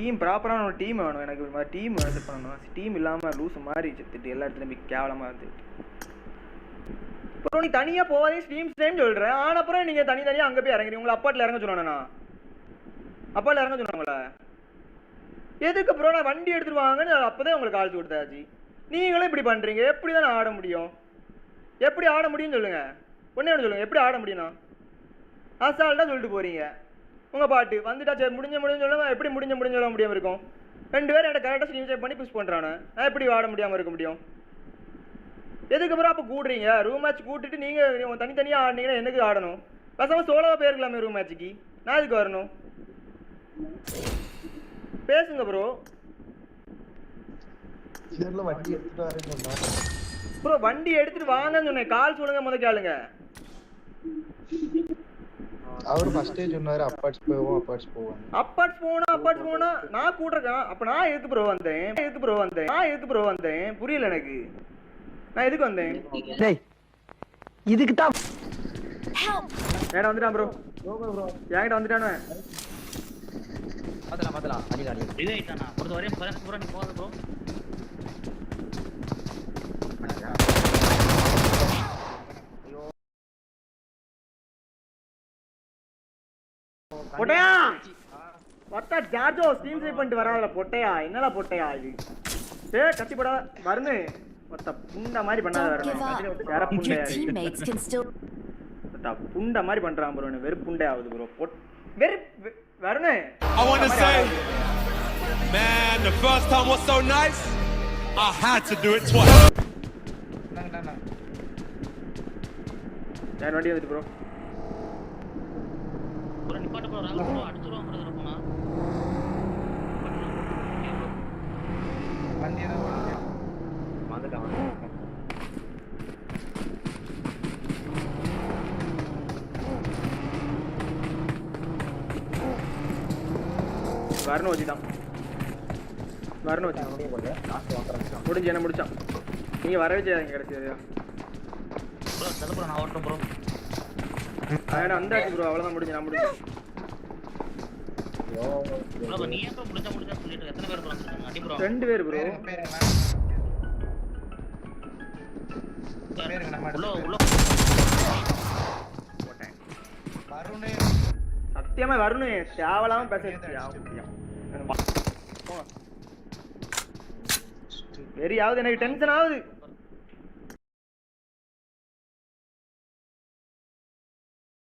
Team ப்ராப்பரான ஒரு team வேணும் எனக்கு. ஒரு மாதிரி டீம் இது பண்ணணும். டீம் இல்லாமல் லூஸ் மாதிரி செத்துட்டு எல்லா இடத்துலையும் கேவலமாக இருந்துட்டு. அப்புறம் நீ தனியாக போவாதே ஸ்ட்ரீம் சொல்கிறேன். ஆனால் அப்புறம் நீங்கள் தனியாக அங்கே போய் இறங்குறீங்க. உங்களை அப்பாட்டில் இறங்க சொன்னானேண்ணா, அப்பாட்டில் இறங்க சொன்னாங்களே எதுக்கு ப்ரோ? நான் வண்டி எடுத்துட்டு வாங்கன்னு அப்போதான் உங்களுக்கு கால்ஸ் கொடுத்தாச்சு. நீங்களும் இப்படி பண்ணுறீங்க. எப்படி தான் நான் ஆட முடியும்? எப்படி ஆட முடியும்னு சொல்லுங்கள். ஒன்றே ஒன்று சொல்லுங்கள், எப்படி ஆட முடியும்ண்ணா? அசால்ட்டாக சொல்லிட்டு போகிறீங்க உங்கள் பாட்டு வந்துட்டா. சரி முடிஞ்ச சொல்லுங்கள். எப்படி முடிஞ்ச சொல்ல முடியாமல் இருக்கும்? 2 பேரும் என்கிட்ட கரெக்டாக ஸ்ட்ரீம் சேவ் பண்ணி புஷ் பண்ணுறானே, நான் எப்படி ஆட முடியாமல் இருக்க முடியும்? எதுக்கு அப்புறம் அப்போ கூடுறீங்க? ரூம் மேட்ச் கூட்டிட்டு நீங்கள் தனித்தனியாக ஆடினீங்கன்னா எனக்கு ஆடணும். பசங்க சோலோவாக போயிருக்கலாமே ரூம் மேட்ச்சுக்கு. நான் இதுக்கு வரணும். பேசுங்க ப்ரோ. ப்ரோ வண்டி எடுத்துட்டு வாங்கன்னு சொன்னேன். கால் சொல்லுங்க, முதல் கேளுங்க. அவர் ஃபர்ஸ்டே சொன்னாரு அப்பார்ட்ஸ் போவோம். அப்பார்ட்ஸ் போனா நான் கூட்றேன். அப்ப நான் எதுக்கு ப்ரோ வந்தேன்? புரியல எனக்கு. நான் எதுக்கு வந்தேன்? டேய் இதுக்கு தான் ஏடா வந்துட்டான் ப்ரோ. என்கிட்ட வந்துட்டானே. பாத்தலாம் அடிங்க இது ஐட்டானா பொறுத்த வரையும் பூரா நீ போறது ப்ரோ. பொட்டையா வத்தா ஜார்ஜோ ஸ்ட்ரீம் சேவ் பண்ணிட்டு வரால. பொட்டையா என்னடா பொட்டையா இது? கட்டி போடா வருணு. வத்த புண்ட மாதிரி பண்ணாத வருணு. வேற புண்டையா வத்தா புண்ட மாதிரி பண்றான் ப்ரோ. வெறு புண்டை ஆகுது ப்ரோ. வெறு வருணு. I want to say, man, the first time was so nice, I had to do it twice. நான் வண்டி வந்துட்டு ப்ரோ. ப்ரோ நிப்பாட்ட ப்ரோ. ராகுல் ப்ரோ அடிச்சுறோம் ப்ரோ. போனா வண்டி ஏதோ வந்துட்டான். வரணும் வச்சுதான் முடிஞ்சு என்ன முடிச்சான். நீங்க வரவே செய்யாதீங்க கிடைச்சது ப்ரோ. சரி ப்ரோ நான் ஓட்றேன் ப்ரோ. வந்தாச்சு ப்ரோ. அவ்வளவுதான் முடிஞ்சு. நான் முடிஞ்சேன் ப்ரோ. நீ எப்ப முடிஞ்சா சொல்லிட்டு எத்தனை பேர் ப்ரோ வந்திருக்காங்க? அடி ப்ரோ 2 பேர் ப்ரோ. உள்ள சத்தியமா வரணும். தேவலாம பேச வெறியாவது. எனக்கு டென்ஷன் ஆகுது.